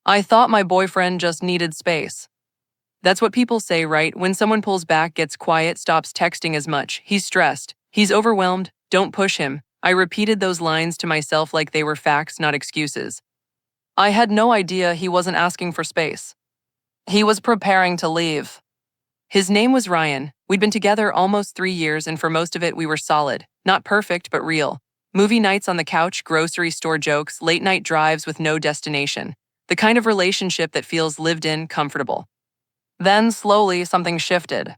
I thought my boyfriend just needed space. That's what people say, right? When someone pulls back, gets quiet, stops texting as much. He's stressed. He's overwhelmed. Don't push him. I repeated those lines to myself like they were facts, not excuses. I had no idea he wasn't asking for space. He was preparing to leave. His name was Ryan. We'd been together almost 3 years, and for most of it, we were solid. Not perfect, but real. Movie nights on the couch, grocery store jokes, late night drives with no destination. The kind of relationship that feels lived in, comfortable. Then, slowly, something shifted.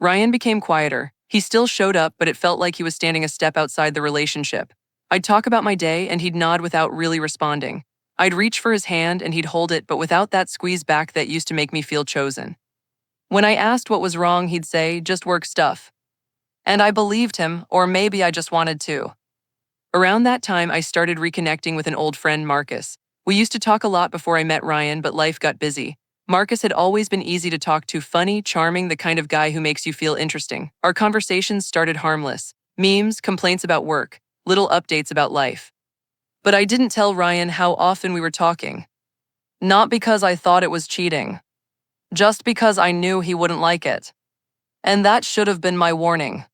Ryan became quieter. He still showed up, but it felt like he was standing a step outside the relationship. I'd talk about my day, and he'd nod without really responding. I'd reach for his hand, and he'd hold it, but without that squeeze back that used to make me feel chosen. When I asked what was wrong, he'd say, just work stuff. And I believed him, or maybe I just wanted to. Around that time, I started reconnecting with an old friend, Marcus. We used to talk a lot before I met Ryan, but life got busy. Marcus had always been easy to talk to, funny, charming, the kind of guy who makes you feel interesting. Our conversations started harmless. Memes, complaints about work, little updates about life. But I didn't tell Ryan how often we were talking. Not because I thought it was cheating. Just because I knew he wouldn't like it. And that should have been my warning.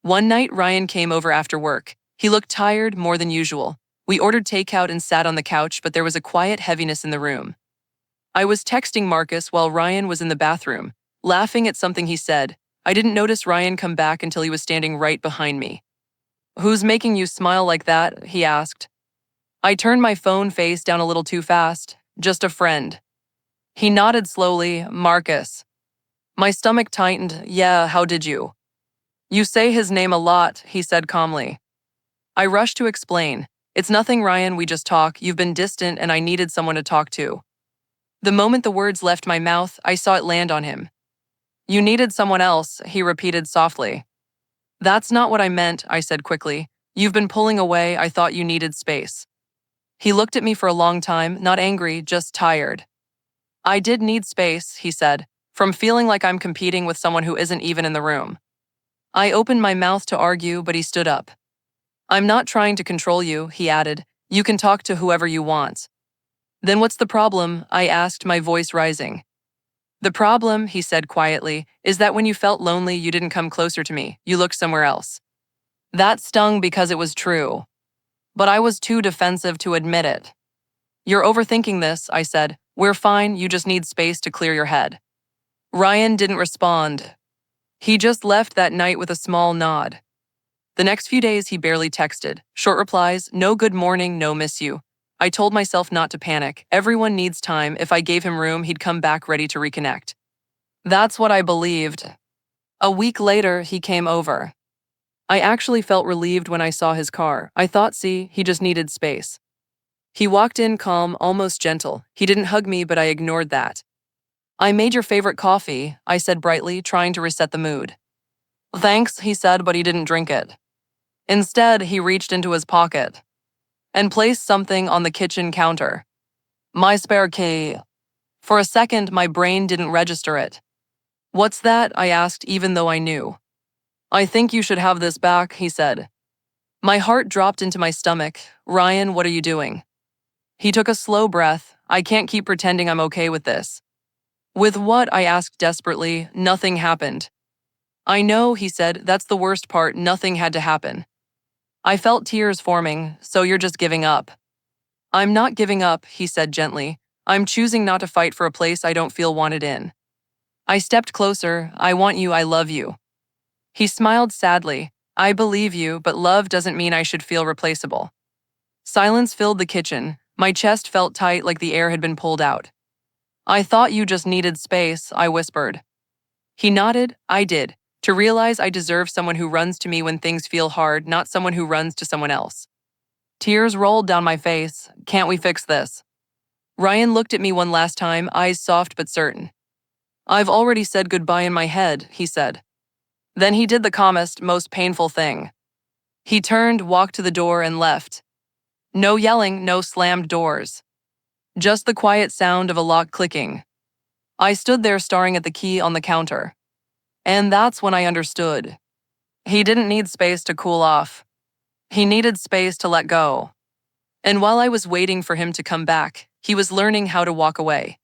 One night, Ryan came over after work. He looked tired, more than usual. We ordered takeout and sat on the couch, but there was a quiet heaviness in the room. I was texting Marcus while Ryan was in the bathroom, laughing at something he said. I didn't notice Ryan come back until he was standing right behind me. "Who's making you smile like that?" he asked. I turned my phone face down a little too fast. "Just a friend." He nodded slowly. "Marcus." My stomach tightened. "Yeah, how did you?" "You say his name a lot," he said calmly. I rushed to explain. "It's nothing, Ryan, we just talk. You've been distant and I needed someone to talk to." The moment the words left my mouth, I saw it land on him. "You needed someone else," he repeated softly. "That's not what I meant," I said quickly. "You've been pulling away. I thought you needed space." He looked at me for a long time, not angry, just tired. "I did need space," he said, "from feeling like I'm competing with someone who isn't even in the room." I opened my mouth to argue, but he stood up. "I'm not trying to control you," he added. "You can talk to whoever you want." "Then what's the problem?" I asked, my voice rising. "The problem," he said quietly, "is that when you felt lonely, you didn't come closer to me. You looked somewhere else." That stung because it was true. But I was too defensive to admit it. "You're overthinking this," I said. "We're fine, you just need space to clear your head." Ryan didn't respond. He just left that night with a small nod. The next few days, he barely texted. Short replies, no good morning, no miss you. I told myself not to panic. Everyone needs time. If I gave him room, he'd come back ready to reconnect. That's what I believed. A week later, he came over. I actually felt relieved when I saw his car. I thought, see, he just needed space. He walked in calm, almost gentle. He didn't hug me, but I ignored that. "I made your favorite coffee," I said brightly, trying to reset the mood. "Thanks," he said, but he didn't drink it. Instead, he reached into his pocket and placed something on the kitchen counter. My spare key. For a second, my brain didn't register it. "What's that?" I asked, even though I knew. "I think you should have this back," he said. My heart dropped into my stomach. "Ryan, what are you doing?" He took a slow breath. "I can't keep pretending I'm okay with this." "With what?" I asked desperately. "Nothing happened." "I know," he said. "That's the worst part. Nothing had to happen." I felt tears forming. "So you're just giving up?" "I'm not giving up," he said gently. "I'm choosing not to fight for a place I don't feel wanted in." I stepped closer. "I want you. I love you." He smiled sadly. "I believe you, but love doesn't mean I should feel replaceable." Silence filled the kitchen. My chest felt tight, like the air had been pulled out. "I thought you just needed space," I whispered. He nodded. "I did. To realize I deserve someone who runs to me when things feel hard, not someone who runs to someone else." Tears rolled down my face. "Can't we fix this?" Ryan looked at me one last time, eyes soft but certain. "I've already said goodbye in my head," he said. Then he did the calmest, most painful thing. He turned, walked to the door, and left. No yelling, no slammed doors. Just the quiet sound of a lock clicking. I stood there staring at the key on the counter. And that's when I understood. He didn't need space to cool off. He needed space to let go. And while I was waiting for him to come back, he was learning how to walk away.